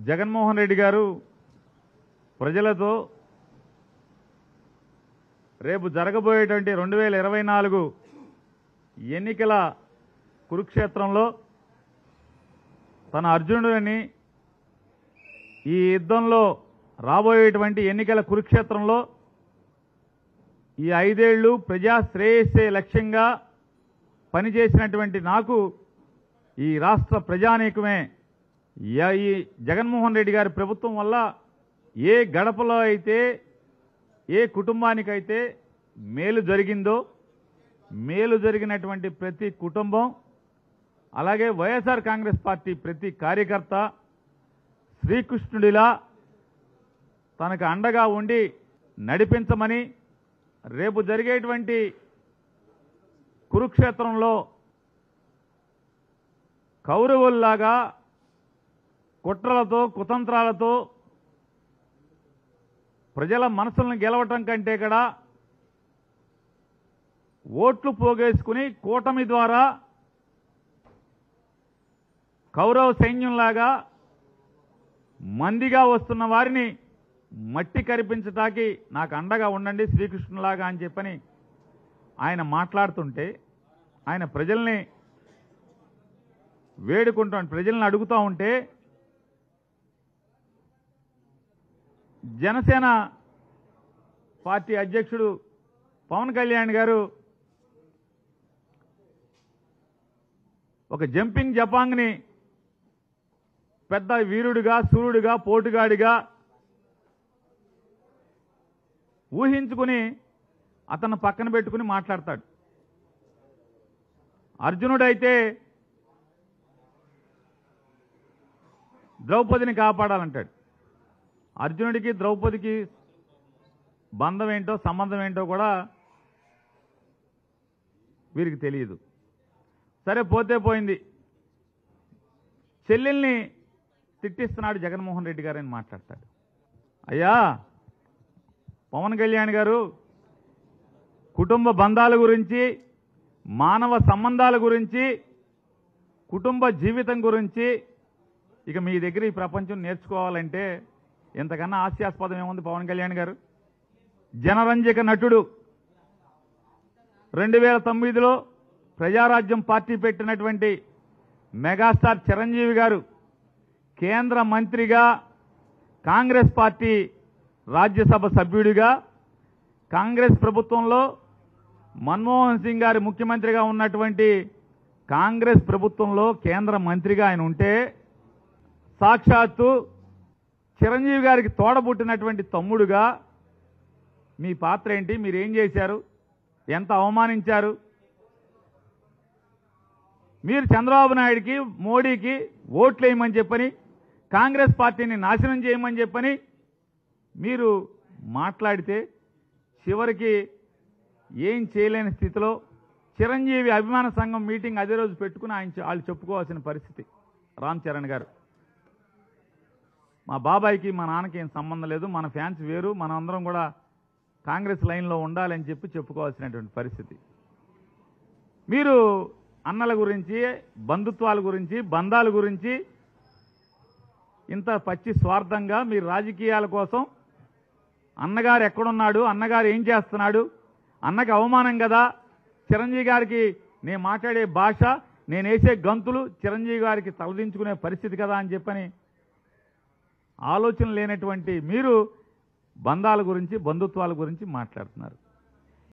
జగన్మోహన్ రెడ్డి గారు ప్రజలతో రేపు జరగబోయేటువంటి 2024 ఎన్నికల కురుక్షేత్రంలో తన అర్జునుడిని ఈ యుద్ధంలో రాబోయేటువంటి ఎన్నికల కురుక్షేత్రంలో ఈ 5 ఏళ్లు ప్రజా శ్రేయస్సే లక్ష్యంగా పనిచేసినటువంటి నాకు ఈ రాష్ట్ర ప్రజానీకమే ఈ జగన్మోహన్ రెడ్డి గారి ప్రభుత్వం వల్ల ఏ గడపలో అయితే ఏ కుటుంబానికైతే మేలు జరిగిందో మేలు జరిగినటువంటి ప్రతి కుటుంబం అలాగే వైఎస్ఆర్ కాంగ్రెస్ పార్టీ ప్రతి కార్యకర్త శ్రీకృష్ణుడిలా తనకు అండగా ఉండి నడిపించమని రేపు జరిగేటువంటి కురుక్షేత్రంలో కౌరవుల్లాగా కుట్రలతో కుతంత్రాలతో ప్రజల మనసులను గెలవటం కంటే కూడా ఓట్లు పోగేసుకుని కూటమి ద్వారా కౌరవ సైన్యంలాగా మందిగా వస్తున్న వారిని మట్టి కరిపించటానికి నాకు అండగా ఉండండి శ్రీకృష్ణులాగా అని చెప్పని ఆయన మాట్లాడుతుంటే ఆయన ప్రజల్ని వేడుకుంటూ ప్రజల్ని అడుగుతూ ఉంటే జనసేన పార్టీ అధ్యక్షుడు పవన్ కళ్యాణ్ గారు ఒక జంపింగ్ జపాంగ్ని పెద్ద వీరుడిగా సూర్యుడిగా పోటుగాడిగా ఊహించుకుని అతను పక్కన పెట్టుకుని మాట్లాడతాడు. అర్జునుడైతే ద్రౌపదిని కాపాడాలంటాడు. అర్జునుడికి ద్రౌపదికి బంధం ఏంటో సంబంధం ఏంటో కూడా వీరికి తెలియదు. సరే పోతే పోయింది. చెల్లెల్ని తిట్టిస్తున్నాడు జగన్మోహన్ రెడ్డి గారు అని మాట్లాడతాడు. అయ్యా పవన్ కళ్యాణ్ గారు కుటుంబ బంధాల గురించి మానవ సంబంధాల గురించి కుటుంబ జీవితం గురించి ఇక మీ దగ్గర ఈ ప్రపంచం నేర్చుకోవాలంటే ఇంతకన్నా హాస్యాస్పదం ఏముంది? పవన్ కళ్యాణ్ గారు జనరంజక నటుడు. 2009లో ప్రజారాజ్యం పార్టీ పెట్టినటువంటి మెగాస్టార్ చిరంజీవి గారు కేంద్ర మంత్రిగా కాంగ్రెస్ పార్టీ రాజ్యసభ సభ్యుడిగా కాంగ్రెస్ ప్రభుత్వంలో మన్మోహన్ సింగ్ గారి ముఖ్యమంత్రిగా ఉన్నటువంటి కాంగ్రెస్ ప్రభుత్వంలో కేంద్ర మంత్రిగా ఆయన ఉంటే సాక్షాత్తు చిరంజీవి గారికి తోడబుట్టినటువంటి తమ్ముడుగా మీ పాత్ర ఏంటి? మీరేం చేశారు? ఎంత అవమానించారు? మీరు చంద్రబాబు నాయుడికి మోడీకి ఓట్లు వేయమని చెప్పని కాంగ్రెస్ పార్టీని నాశనం చేయమని చెప్పని మీరు మాట్లాడితే చివరికి ఏం చేయలేని స్థితిలో చిరంజీవి అభిమాన సంఘం మీటింగ్ అదే రోజు పెట్టుకుని వాళ్ళు చెప్పుకోవాల్సిన పరిస్థితి. రామ్ చరణ్ గారు మా బాబాయికి మా నాన్నకి ఏం సంబంధం లేదు, మన ఫ్యాన్స్ వేరు, మనం అందరం కూడా కాంగ్రెస్ లైన్లో ఉండాలని చెప్పి చెప్పుకోవాల్సినటువంటి పరిస్థితి. మీరు అన్నల గురించి బంధుత్వాల గురించి బంధాల గురించి ఇంత పచ్చి స్వార్థంగా మీరు రాజకీయాల కోసం అన్నగారు ఎక్కడున్నాడు, అన్నగారు ఏం చేస్తున్నాడు, అన్నకి అవమానం కదా, చిరంజీవి గారికి నేను మాట్లాడే భాష నేను వేసే గంతులు చిరంజీవి గారికి తలదించుకునే పరిస్థితి కదా అని చెప్పని ఆలోచన లేనటువంటి మీరు బంధాల గురించి బంధుత్వాల గురించి మాట్లాడుతున్నారు.